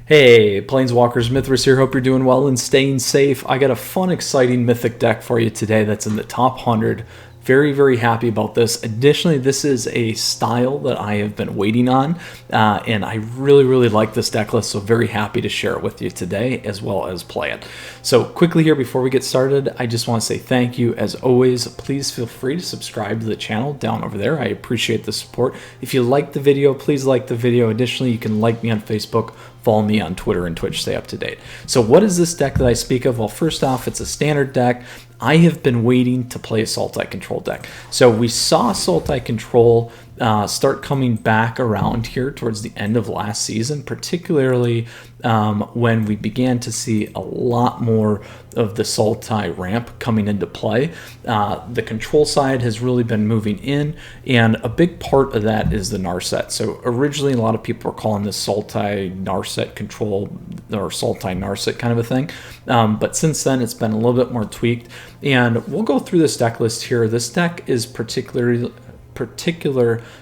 Hey, Planeswalkers, Mithras here. Hope you're doing well and staying safe. I got a fun, exciting Mythic deck for you today that's in the top 100. Very, very happy about this. Additionally, this is a style that I have been waiting on, and I really, really like this deck list, so very happy to share it with you today as well as play it. So quickly here, before we get started, I just want to say thank you. As always, please feel free to subscribe to the channel down over there. I appreciate the support. If you like the video, please like the video. Additionally, you can like me on Facebook, follow me on Twitter and Twitch, stay up to date. So what is this deck that I speak of? Well, first off, it's a standard deck. I have been waiting to play a Sultai Control deck. So we saw Sultai Control start coming back around here towards the end of last season, particularly when we began to see a lot more of the Sultai ramp coming into play. The control side has really been moving in, and a big part of that is the Narset. So originally, a lot of people were calling this Sultai Narset Control or Sultai Narset kind of a thing, but since then it's been a little bit more tweaked, and we'll go through this deck list here. This deck is particular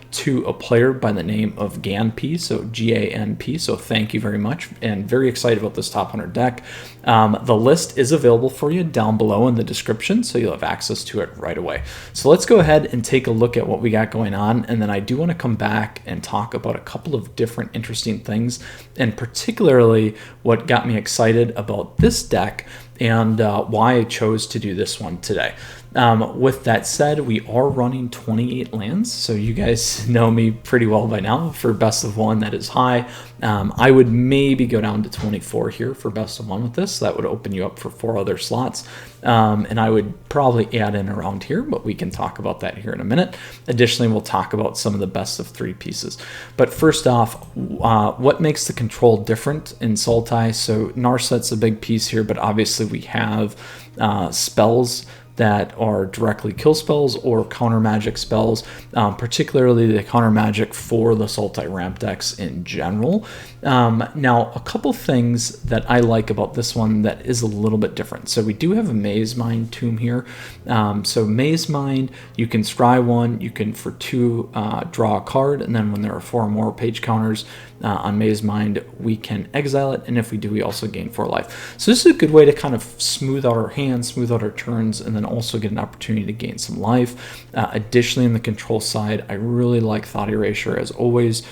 to a player by the name of GANP, so G-A-N-P, so thank you very much, and very excited about this top 100 deck. The list is available for you down below in the description, so you'll have access to it right away. So let's go ahead and take a look at what we got going on, and then I do want to come back and talk about a couple of different interesting things, and particularly what got me excited about this deck and why I chose to do this one today. With that said, we are running 28 lands, so you guys know me pretty well by now. For best of one, that is high. I would maybe go down to 24 here for best of one with this. That would open you up for 4 other slots, and I would probably add in around here, but we can talk about that here in a minute. Additionally, we'll talk about some of the best of 3 pieces. But first off, what makes the control different in Sultai? So Narset's a big piece here, but obviously we have spells that are directly kill spells or counter magic spells, particularly the counter magic for the Sultai ramp decks in general. Now, a couple things that I like about this one that is a little bit different. So we do have a Maze Mind Tomb here. So Maze Mind, you can scry 1, you can for 2 draw a card, and then when there are 4 more page counters on Maze Mind, we can exile it, and if we do, we also gain 4 life. So this is a good way to kind of smooth out our hands, smooth out our turns, and then also get an opportunity to gain some life. Additionally, in the control side, I really like Thought Erasure as always.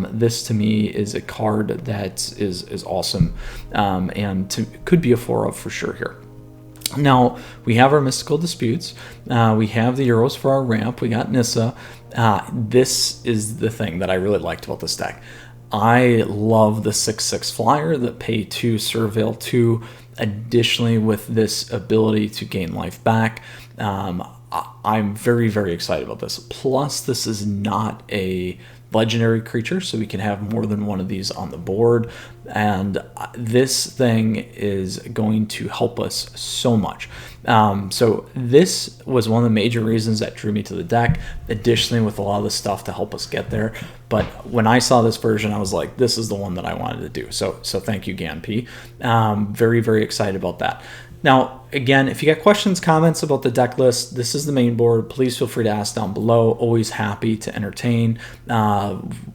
This to me is a card that is awesome, and could be a 4-of for sure here. Now, we have our Mystical Disputes, we have the Euros for our ramp, we got Nissa. This is the thing that I really liked about this deck. I love the 6/6 flyer that pay 2, Surveil 2. Additionally, with this ability to gain life back, I'm very, very excited about this. Plus, this is not a legendary creature, so we can have more than one of these on the board, and this thing is going to help us so much. So this was one of the major reasons that drew me to the deck, additionally with a lot of the stuff to help us get there. But when I saw this version, I was like, this is the one that I wanted to do. So thank you, GANP. Very, very excited about that. Now, again, if you got questions, comments about the deck list, this is the main board. Please feel free to ask down below. Always happy to entertain.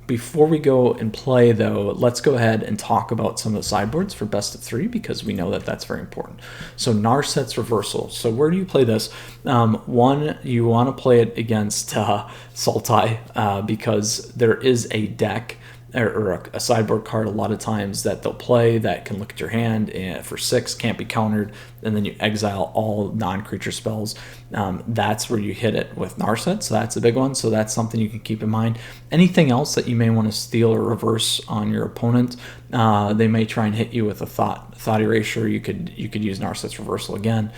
Before we go and play, though, let's go ahead and talk about some of the sideboards for best of 3, because we know that that's very important. So Narset's Reversal. So where do you play this? One, you want to play it against Sultai, because there is a deck or a sideboard card a lot of times that they'll play that can look at your hand and for 6 can't be countered, and then you exile all non-creature spells. That's where you hit it with Narset, so that's a big one. So that's something you can keep in mind. Anything else that you may want to steal or reverse on your opponent, they may try and hit you with a thought erasure. You could use Narset's Reversal again,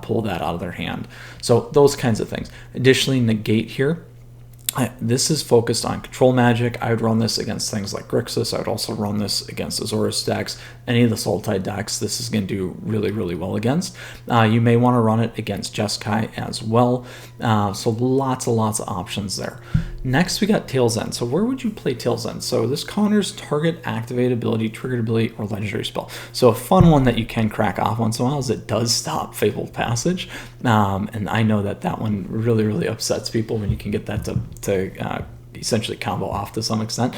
pull that out of their hand. So those kinds of things. Additionally, negate here. This is focused on control magic. I would run this against things like Grixis. I would also run this against Azorius decks. Any of the Sultai decks, this is going to do really, really well against. You may want to run it against Jeskai as well. So lots of options there. Next, we got Tail's End. So where would you play Tail's End? So this counters target activated ability, triggered ability, or legendary spell. So a fun one that you can crack off once in a while is it does stop Fabled Passage. And I know that one really, really upsets people when you can get that to essentially combo off to some extent.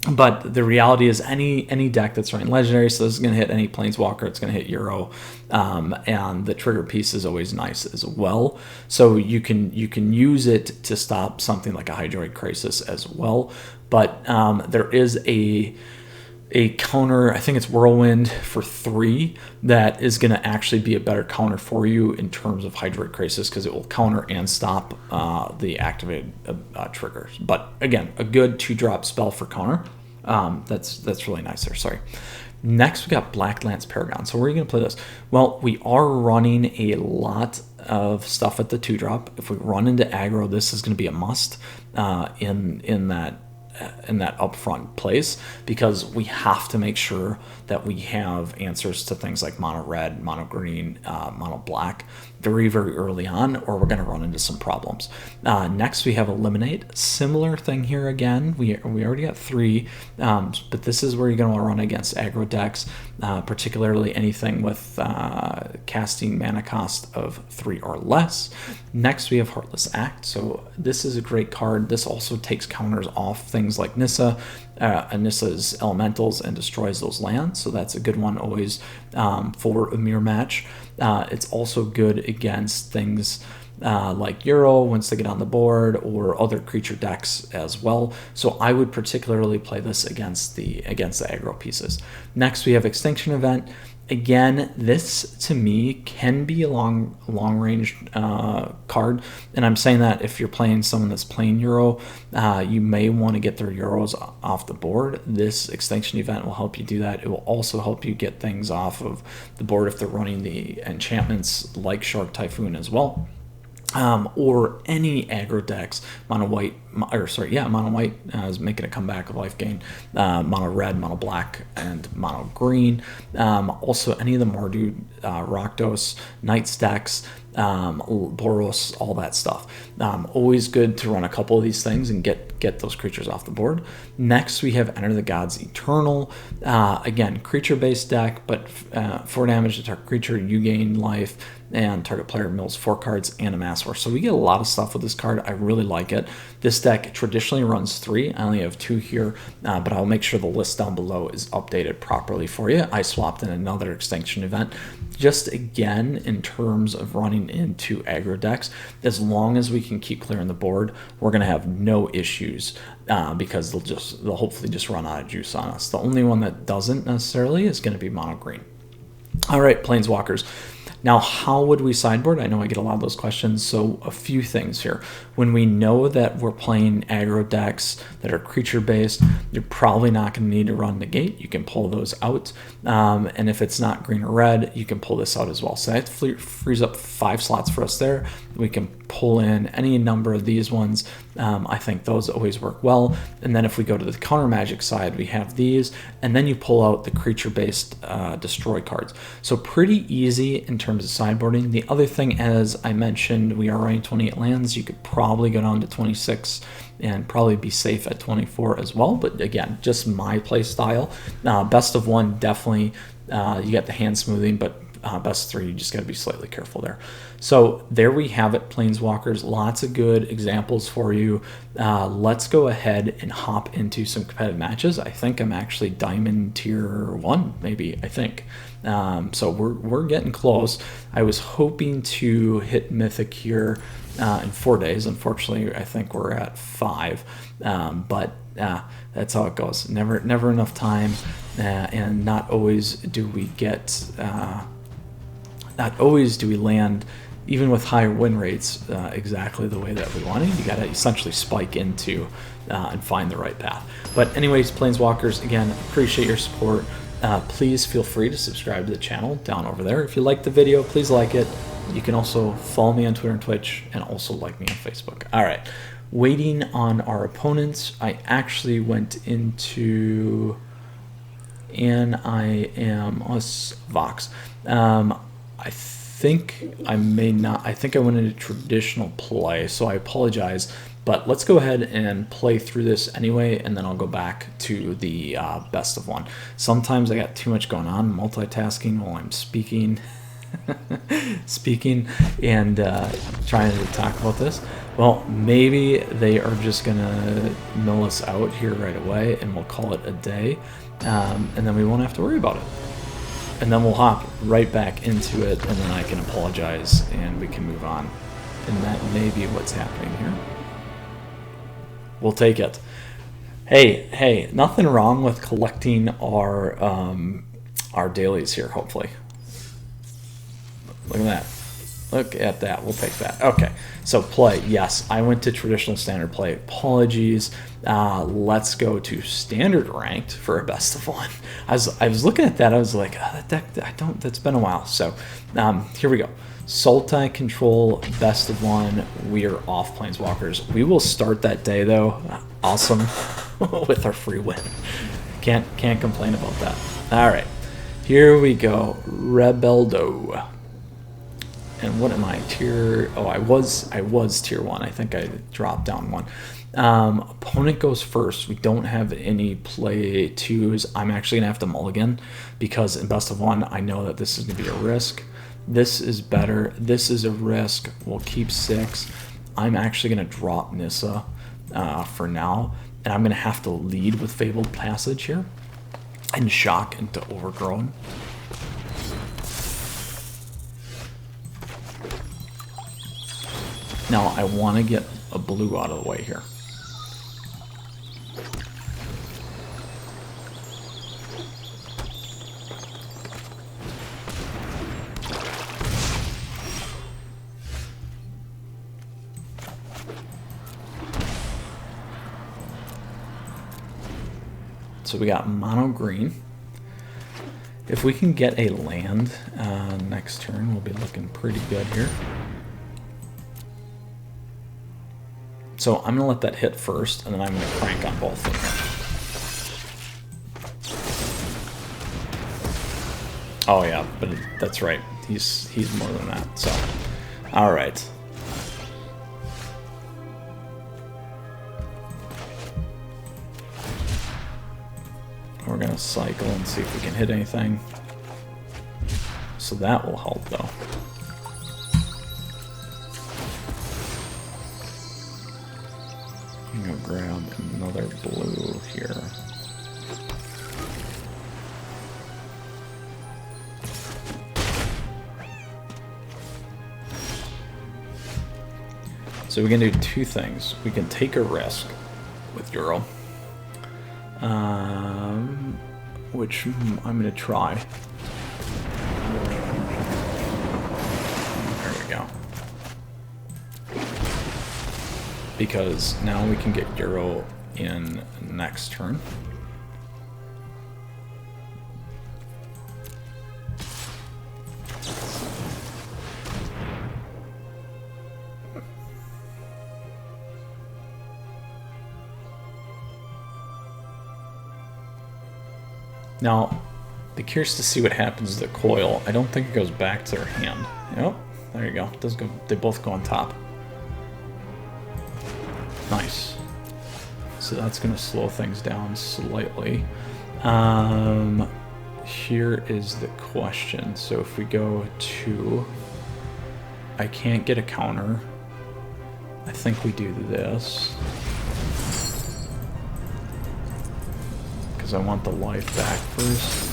But the reality is any deck that's running legendary, so this is going to hit any planeswalker, it's going to hit Euro, and the trigger piece is always nice as well. So you can use it to stop something like a Hydroid Crisis as well. But there is a counter, I think it's Whirlwind for 3, that is going to actually be a better counter for you in terms of Hydroid Crisis, because it will counter and stop the activated triggers. But again, a good 2-drop spell for counter. That's really nice there. Sorry. Next, we got Black Lance Paragon. So where are you going to play this? Well, we are running a lot of stuff at the 2-drop. If we run into aggro, this is going to be a must in that upfront place, because we have to make sure that we have answers to things like mono red, mono green, mono black very, very early on, or we're going to run into some problems. Next, we have Eliminate. Similar thing here again. We already got 3, but this is where you're going to run against aggro decks, particularly anything with casting mana cost of 3 or less. Next, we have Heartless Act. So this is a great card. This also takes counters off things like Nissa, Nissa's elementals, and destroys those lands. So that's a good one always for a mirror match. It's also good against things like Euro once they get on the board, or other creature decks as well. So I would particularly play this against the aggro pieces. Next, we have Extinction Event. Again, this to me can be a long range card, and I'm saying that if you're playing someone that's playing Euro, you may want to get their Euros off the board. This Extinction Event will help you do that. It will also help you get things off of the board if they're running the enchantments like Shark Typhoon as well. Or any aggro decks, mono white is making a comeback of life gain, mono red, mono black, and mono green. Also any of the Mardu, Rakdos, Knights decks, Boros, all that stuff. Always good to run a couple of these things and get those creatures off the board. Next, we have Enter the Gods Eternal. Again, creature-based deck, but 4 damage to target creature, you gain life, and target player mills 4 cards and a Mass Horse. So we get a lot of stuff with this card. I really like it. This deck traditionally runs 3. I only have 2 here, but I'll make sure the list down below is updated properly for you. I swapped in another Extinction Event. Just again, in terms of running into aggro decks, as long as we can keep clearing the board, we're going to have no issues because they'll hopefully just run out of juice on us. The only one that doesn't necessarily is going to be mono green. All right, Planeswalkers. Now, how would we sideboard? I know I get a lot of those questions, so a few things here. When we know that we're playing aggro decks that are creature-based, you're probably not going to need to run Negate. You can pull those out, and if it's not green or red, you can pull this out as well. So that frees up 5 slots for us there. We can pull in any number of these ones. I think those always work well. And then if we go to the counter magic side, we have these, and then you pull out the creature-based destroy cards. So pretty easy in terms of sideboarding. The other thing, as I mentioned, we are running 28 lands. You could probably go down to 26 and probably be safe at 24 as well. But again, just my play style. Best of 1, definitely you got the hand smoothing, but best of 3, you just got to be slightly careful there. So there we have it, Planeswalkers. Lots of good examples for you. Let's go ahead and hop into some competitive matches. I think I'm actually Diamond Tier 1, maybe, I think. So we're getting close. I was hoping to hit Mythic here in 4 days. Unfortunately, I think we're at 5. But that's how it goes. Never enough time, and not always do we get... not always do we land, even with higher win rates, exactly the way that we wanted. You got to essentially spike into and find the right path. But anyways, Planeswalkers, again, appreciate your support. Please feel free to subscribe to the channel down over there. If you liked the video, please like it. You can also follow me on Twitter and Twitch, and also like me on Facebook. All right, waiting on our opponents. I actually went into Us Vox. I think I may not. I think I went into traditional play, so I apologize. But let's go ahead and play through this anyway, and then I'll go back to the best of 1. Sometimes I got too much going on, multitasking while I'm speaking, and trying to talk about this. Well, maybe they are just gonna mill us out here right away, and we'll call it a day, and then we won't have to worry about it. And then we'll hop right back into it, and then I can apologize, and we can move on. And that may be what's happening here. We'll take it. Hey, nothing wrong with collecting our dailies here, hopefully. Look at that. Look at that. We'll take that. Okay, so play. Yes, I went to traditional standard play. Apologies. Let's go to standard ranked for a best of one. I was looking at that. I was like, oh, that deck. That's been a while. So here we go. Sultai Control best of one. We are off Planeswalkers. We will start that day though. Awesome with our free win. Can't complain about that. All right, here we go. Rebeldo. And what am I, tier? Oh, I was tier 1. I think I dropped down 1. Opponent goes first. We don't have any play 2s. I'm actually gonna have to mulligan because in best of 1, I know that this is gonna be a risk. This is better. This is a risk. We'll keep 6. I'm actually gonna drop Nissa for now, and I'm gonna have to lead with Fabled Passage here and shock into Overgrown. Now I want to get a blue out of the way here. So we got mono green. If we can get a land next turn, we'll be looking pretty good here. So I'm gonna let that hit first, and then I'm gonna crank on both of them. Oh yeah, but that's right. He's more than that. So, all right. We're gonna cycle and see if we can hit anything. So that will help though. I'm gonna grab another blue here. So we can do two things. We can take a risk with Euro, which I'm gonna try. There we go. Because now we can get Euro in next turn. Now, be curious to see what happens to the coil. I don't think it goes back to their hand. Yep, there you go. It does go. They both go on top. Nice. So that's going to slow things down slightly. Here is the question. So if we go to... I can't get a counter. I think we do this. Because I want the life back first.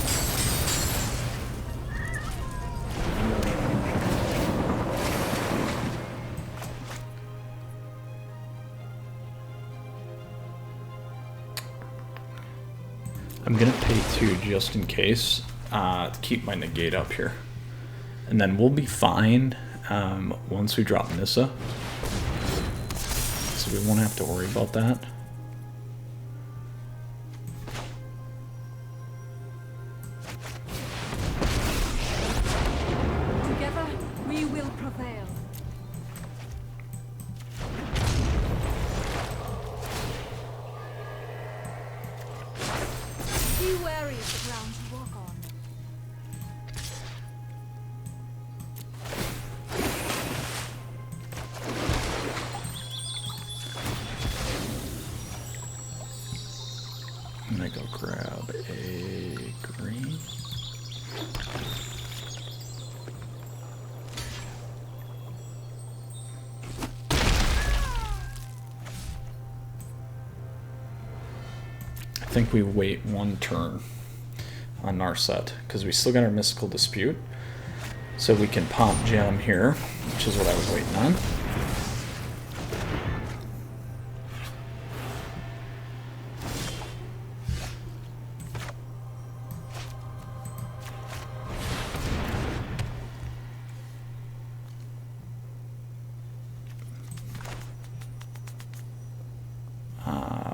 I'm gonna pay 2 just in case to keep my negate up here, and then we'll be fine once we drop Nissa, so we won't have to worry about that. Together we will prevail. Be wary of the ground you walk on. I'm gonna go grab a green. think we wait one turn on Narset, because we still got our Mystical Dispute. So we can pop Gem here, which is what I was waiting on.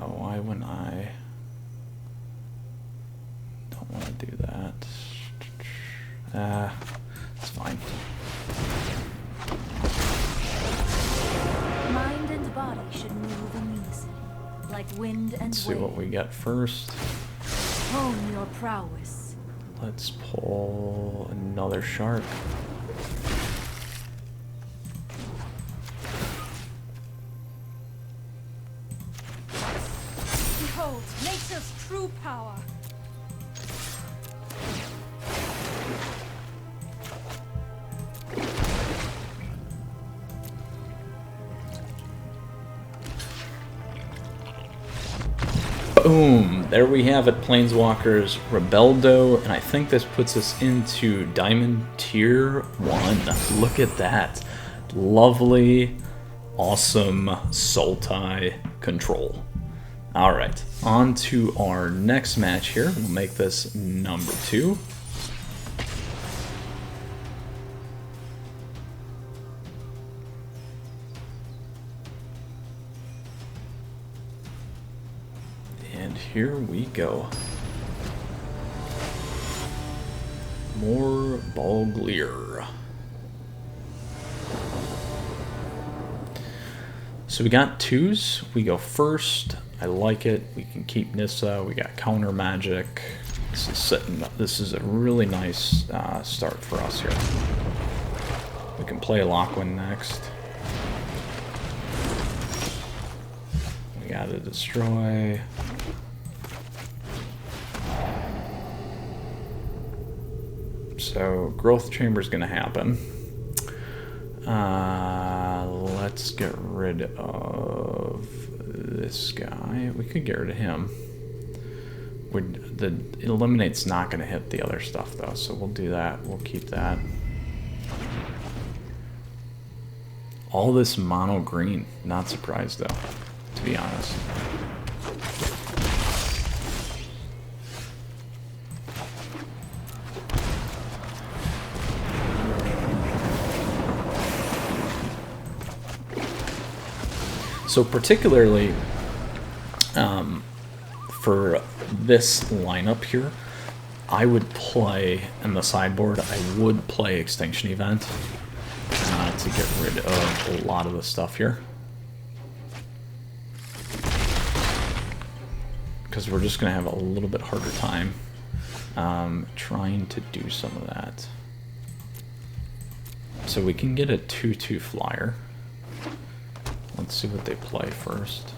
Why wouldn't I? Don't want to do that. It's fine. Mind and body should move in unison, like wind and Let's see wave. what we get first. Hone your prowess. Let's pull another shark. Behold, nature's true power. Boom! There we have it, Planeswalkers Rebeldo, and I think this puts us into Diamond Tier 1. Look at that. Lovely, awesome Sultai Control. Alright, on to our next match here. We'll make this number 2. And here we go. More Balgleer. So we got 2s. We go first. I like it. We can keep Nissa. We got counter magic. This is setting up. This is a really nice start for us here. We can play Lockwin next. We got to destroy. So Growth Chamber is going to happen. Let's get rid of this guy. We could get rid of him. The Eliminate's not going to hit the other stuff though, so we'll do that. We'll keep that. All this mono green. Not surprised though, to be honest. So particularly for this lineup here, I would play in the sideboard. I would play Extinction Event to get rid of a lot of the stuff here, because we're just going to have a little bit harder time trying to do some of that. So we can get a 2/2 flyer. Let's see what they play first.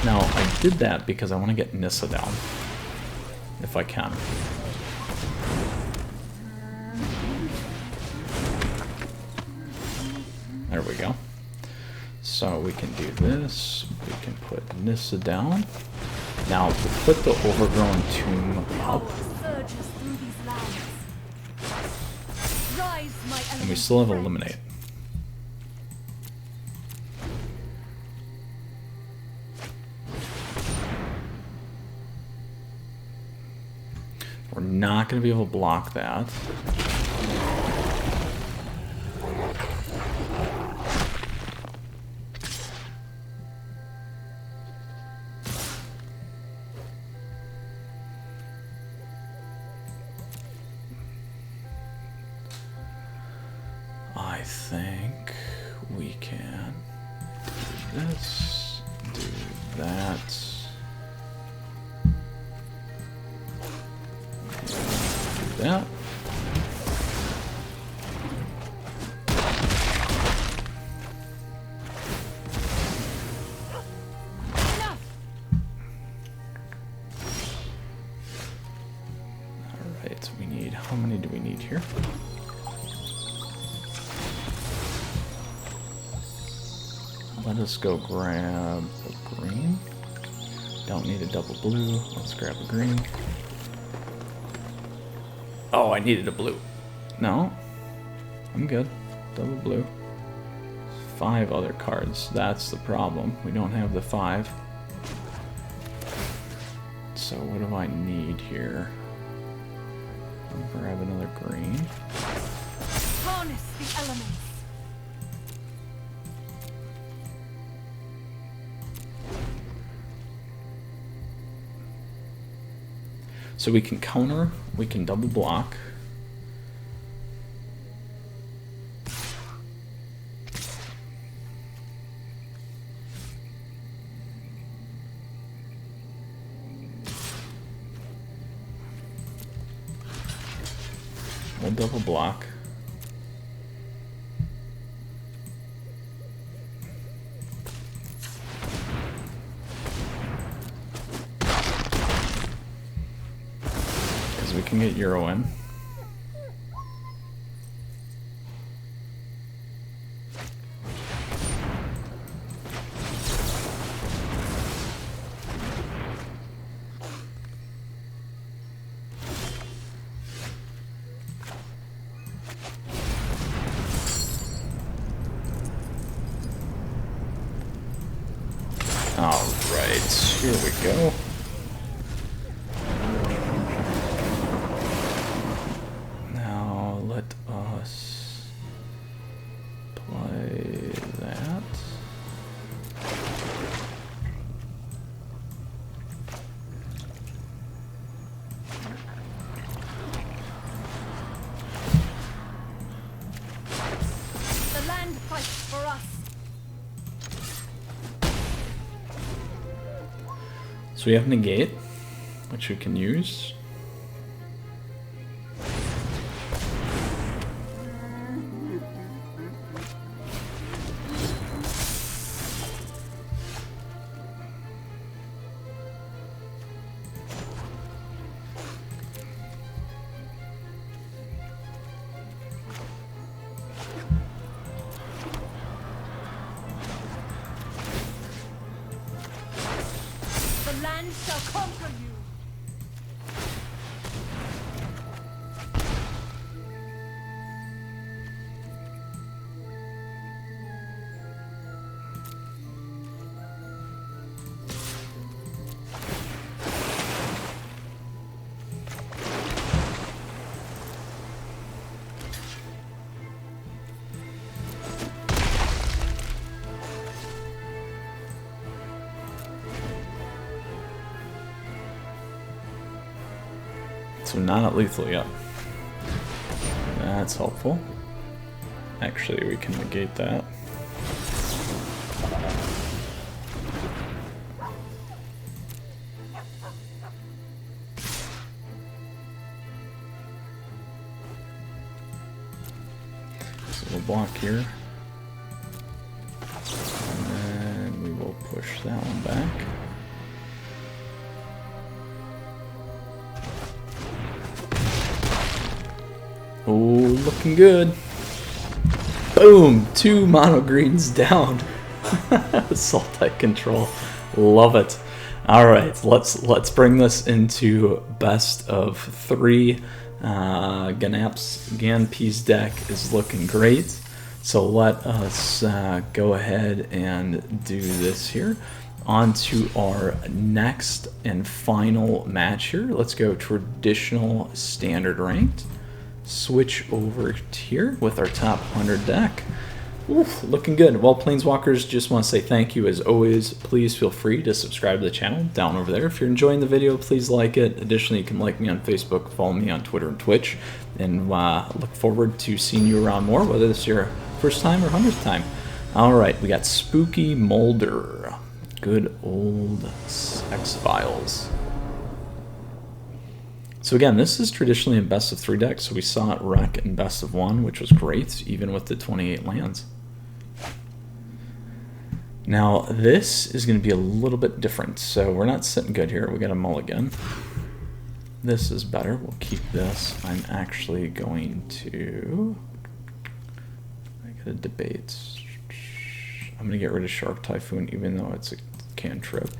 Now, I did that because I want to get Nissa down, if I can. There we go. So we can do this. We can put Nissa down. Now we'll put the Overgrown Tomb up. And we still have Eliminate. We're not going to be able to block that. I think we can do this, do that. Do that. right, we need, how many do we need here? Let us go grab a green. Don't need a double blue. Let's grab a green. Oh, I needed a blue. No, I'm good. Double blue. 5 other cards. That's the problem. We don't have the 5. So what do I need here? I'll grab another green. Harness the elements. So we can counter, we can double block. We'll double block. Because we can get Euro in. Alright, here we go. Now let us play that. The land fights for us. So we have negate, which we can use. The land shall conquer you. So not lethal yet. That's helpful. Actually, we can negate that. So we'll block here. And then we will push that one back. Oh, looking good. Boom! 2 mono greens down. Sultai Control. Love it. Alright, let's bring this into best of 3. Ganap's deck is looking great. So let us go ahead and do this here. On to our next and final match here. Let's go traditional standard ranked. Switch over here with our top 100 deck. Oof, looking good. Well, Planeswalkers, just want to say thank you as always. Please feel free to subscribe to the channel down over there. If you're enjoying the video, please like it. Additionally, you can like me on Facebook, follow me on Twitter and Twitch, and look forward to seeing you around more, whether this is your first time or 100th time. All right, we got Spooky Molder. Good old X-Files. So again, this is traditionally in best of 3 decks, so we saw it wreck in best of 1, which was great, even with the 28 lands. Now, this is going to be a little bit different, so we're not sitting good here. We got a mulligan. This is better. We'll keep this. I'm actually going to... I gotta debate. I'm gonna get rid of Shark Typhoon even though it's a cantrip.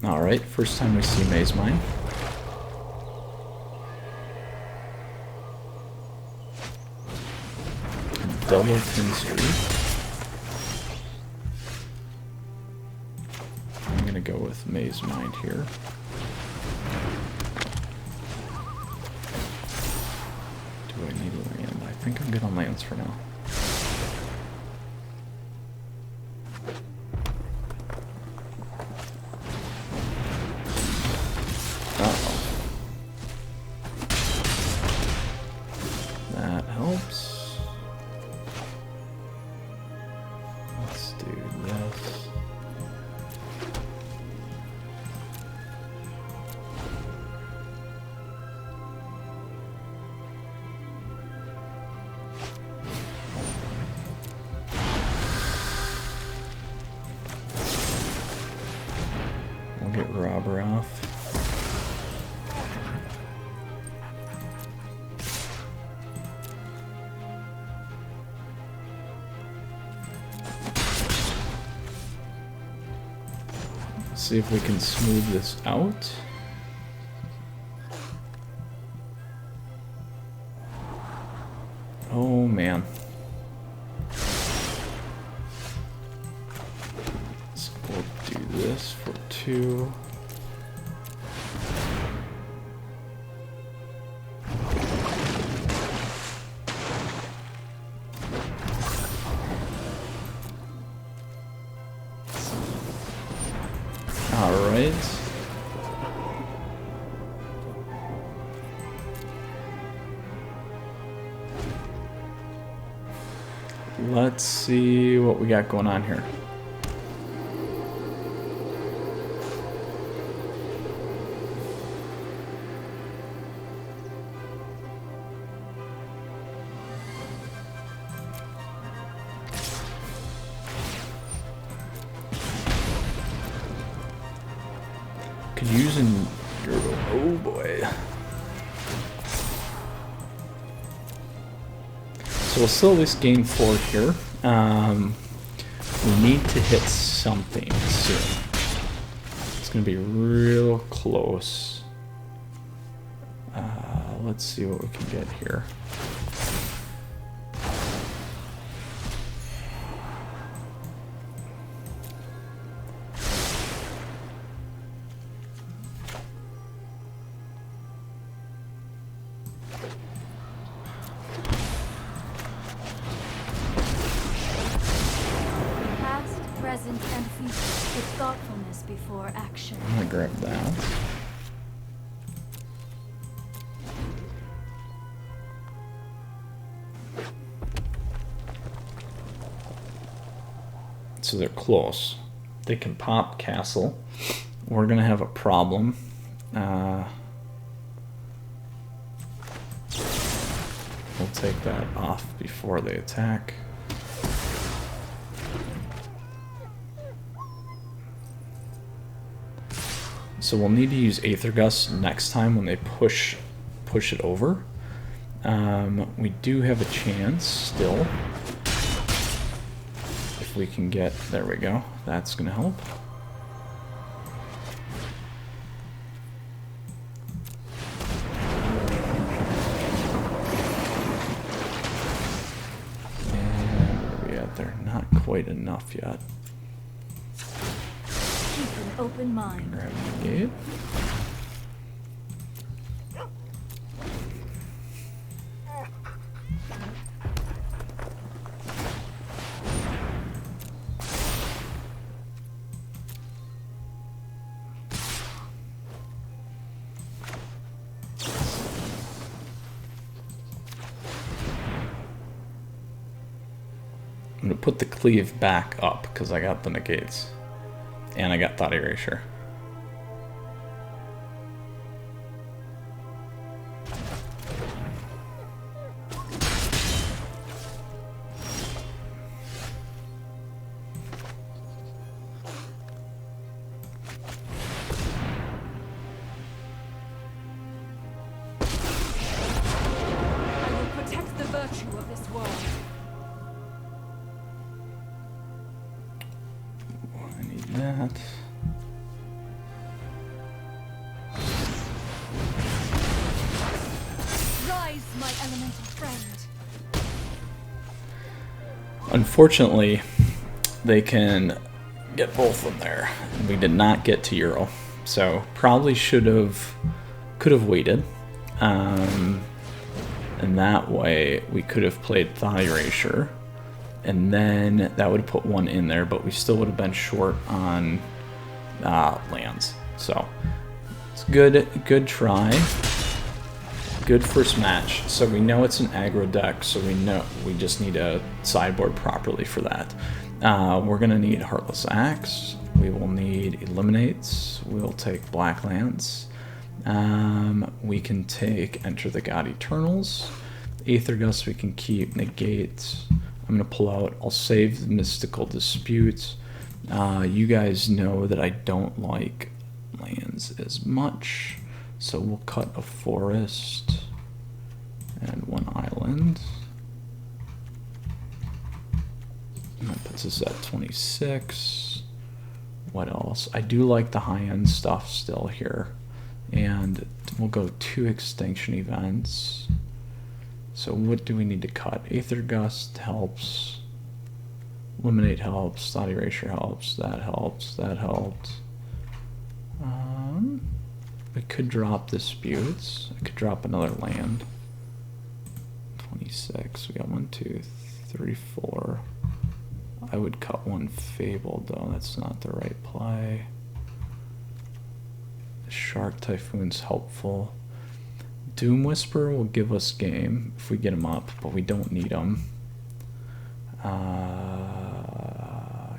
Alright, first time we see Maze Mine. Double Tin Street. I'm gonna go with Maze Mine here. Do I need a land? I think I'm good on lands for now. That helps. Let's do this. We'll get Robber off. See if we can smooth this out. Oh man. So we'll do this for 2. Alright. Let's see what we got going on here. Could use an... Oh boy. So we'll still at least gain 4 here. We need to hit something soon. It's going to be real close. Let's see what we can get here. Present and future with thoughtfulness before action. I'm gonna grab that. So they're close. They can pop castle. We're gonna have a problem. We'll take that off before they attack. So we'll need to use Aether Gust next time when they push it over. We do have a chance still. If we can get, there we go, that's gonna help. And where are we at there? Not quite enough yet. Keep an open mind. Grab the gate. I'm gonna put the cleave back up because I got the negates. And I got Thought Erasure. that. Rise, my elemental friend. Unfortunately, they can get both of them there. We did not get to Euro, so probably could have waited. And that way we could have played Thought Erasure, and then that would have put one in there, but we still would have been short on lands. So it's good try. Good first match. So we know it's an aggro deck, so we know we just need to sideboard properly for that. We're gonna need Heartless Axe. We will need Eliminates. We'll take Black Lands. We can take Enter the God Eternals. Aether Gust we can keep. Negate. I'm gonna pull out. I'll save the Mystical Dispute. You guys know that I don't like lands as much, so we'll cut a forest and one island. And that puts us at 26. What else? I do like the high-end stuff still here. And we'll go 2 extinction events. So what do we need to cut? Aether Gust helps. Eliminate helps. Thought Erasure helps. That helps. That helped. We could drop Disputes. I could drop another land. 26. We got 1, 2, 3, 4. I would cut one Fabled though. That's not the right play. Shark Typhoon's helpful. Doom Whisper will give us game if we get him up, but we don't need him. I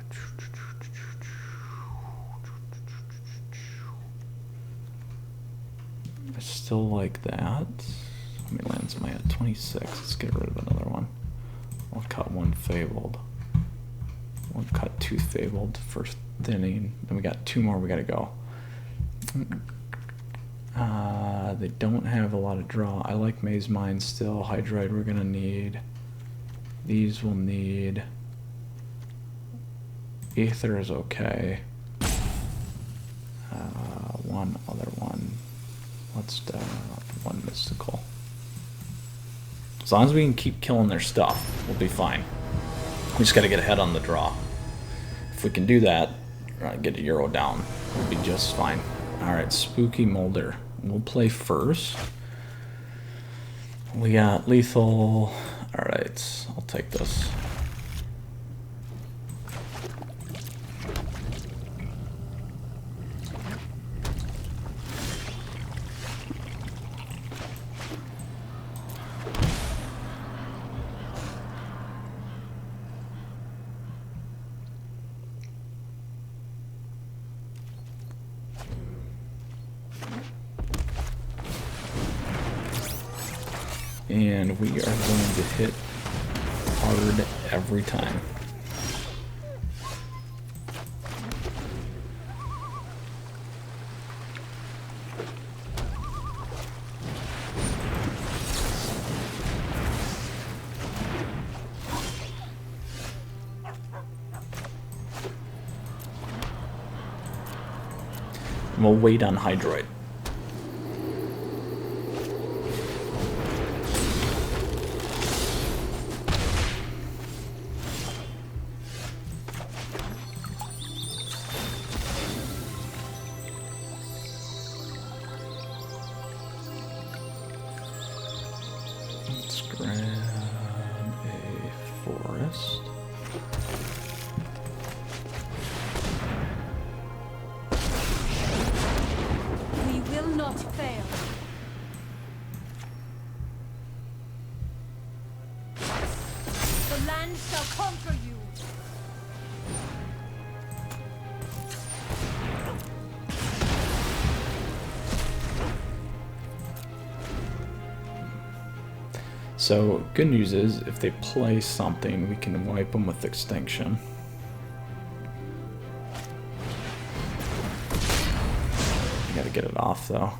still like that. How many lands am I at? 26. Let's get rid of another one. I'll cut one Fabled. We'll cut 2 Fabled for thinning. Then we got 2 more we gotta go. They don't have a lot of draw. I like Maze Mine still. Hydroid we're gonna need. These will need. Aether is okay. One other one. Let's do one Mystical. As long as we can keep killing their stuff, we'll be fine. We just gotta get ahead on the draw. If we can do that, get a Euro down, we'll be just fine. Alright, Spooky Molder. We'll play first. We got lethal. Alright, I'll take this. And we are going to hit hard every time. And we'll wait on Hydroid. Let's grab a forest. We will not fail. The land shall conquer you. So, good news is, if they play something, we can wipe them with Extinction. You gotta get it off, though.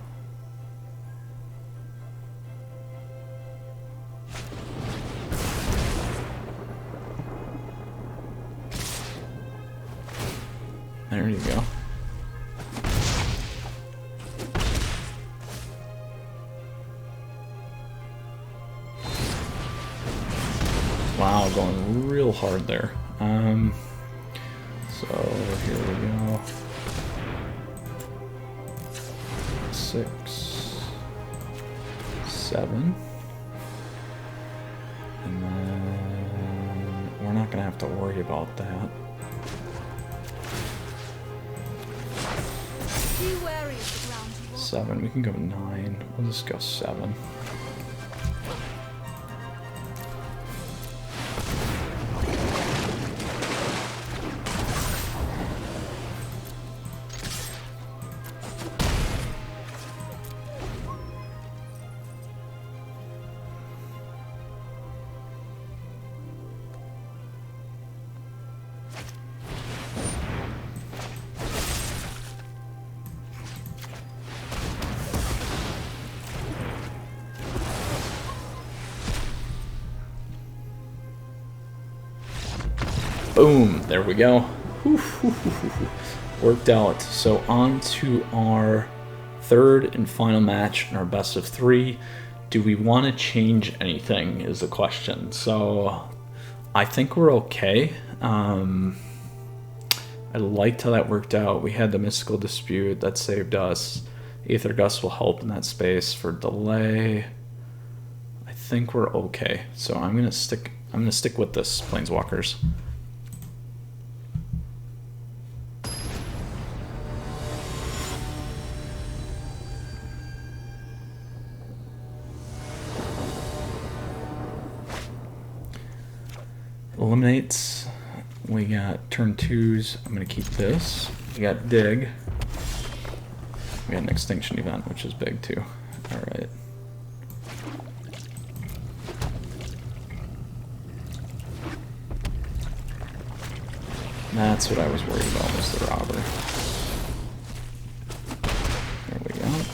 There you go. Wow, going real hard there. So here we go. 6, 7. And then we're not gonna have to worry about that. Be wary of the ground you walk. 7, we can go 9. We'll just go 7. Boom, there we go. Worked out. So on to our third and final match in our best of 3. Do we want to change anything is the question. So I think we're okay. I liked how that worked out. We had the Mystical Dispute that saved us. Aether Gust will help in that space for delay. I think we're okay. So I'm gonna stick with this, Planeswalkers. Eliminates. We got turn 2s. I'm gonna keep this. We got dig. We got an extinction event, which is big too. Alright. That's what I was worried about, was the robber. There we go.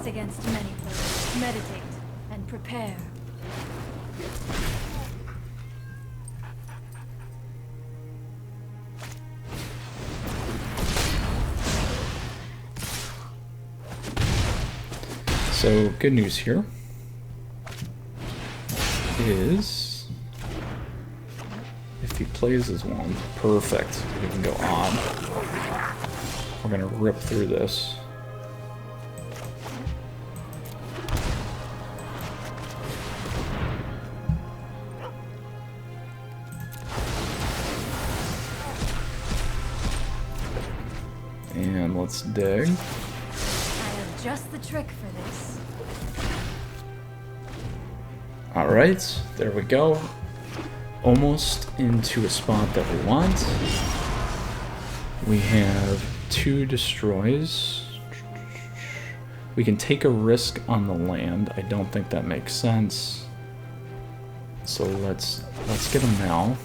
Against many foes. Meditate and prepare. So good news here is if he plays his one, perfect. We can go on. We're gonna rip through this. And let's dig. I have just the trick for this. Alright, there we go. Almost into a spot that we want. We have 2 destroys. We can take a risk on the land. I don't think that makes sense. So let's get him now.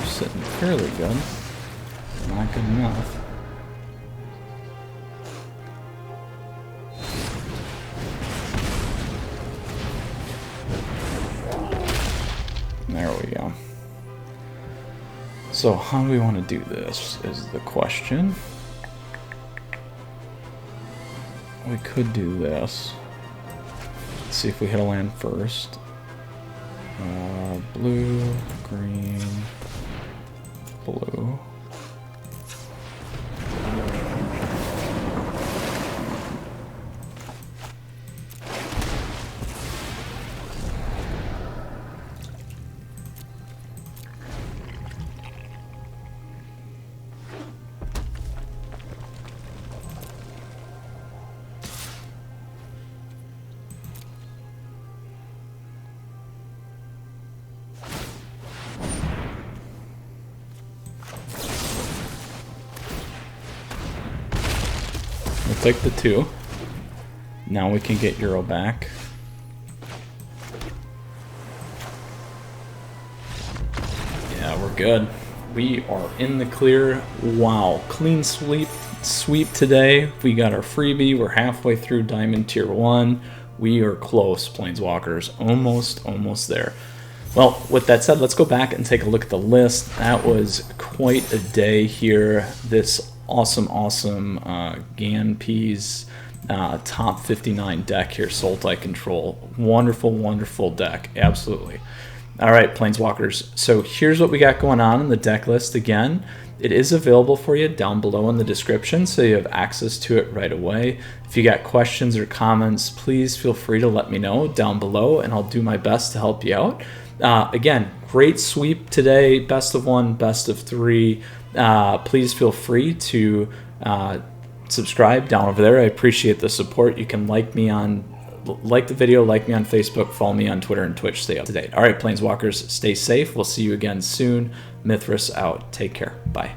Sitting fairly good. Not good enough. There we go. So how do we want to do this is the question. We could do this. Let's see if we hit a land first. Blue, green, blue. We'll take the 2. Now we can get Euro back. Yeah, we're good. We are in the clear. Wow, clean sweep today. We got our freebie. We're halfway through Diamond Tier 1. We are close, Planeswalkers. Almost there. Well, with that said, let's go back and take a look at the list. That was quite a day here. This awesome Ganpees top 59 deck here, Sultai Control. Wonderful deck, absolutely. All right, Planeswalkers. So here's what we got going on in the deck list. Again, it is available for you down below in the description, so you have access to it right away. If you got questions or comments, please feel free to let me know down below, and I'll do my best to help you out. Again, great sweep today, best of 1, best of 3. Please feel free to subscribe down over there. I appreciate the support. You can like the video, like me on Facebook, follow me on Twitter and Twitch, stay up to date. All right, Planeswalkers, stay safe. We'll see you again soon. Mithras out. Take care. Bye.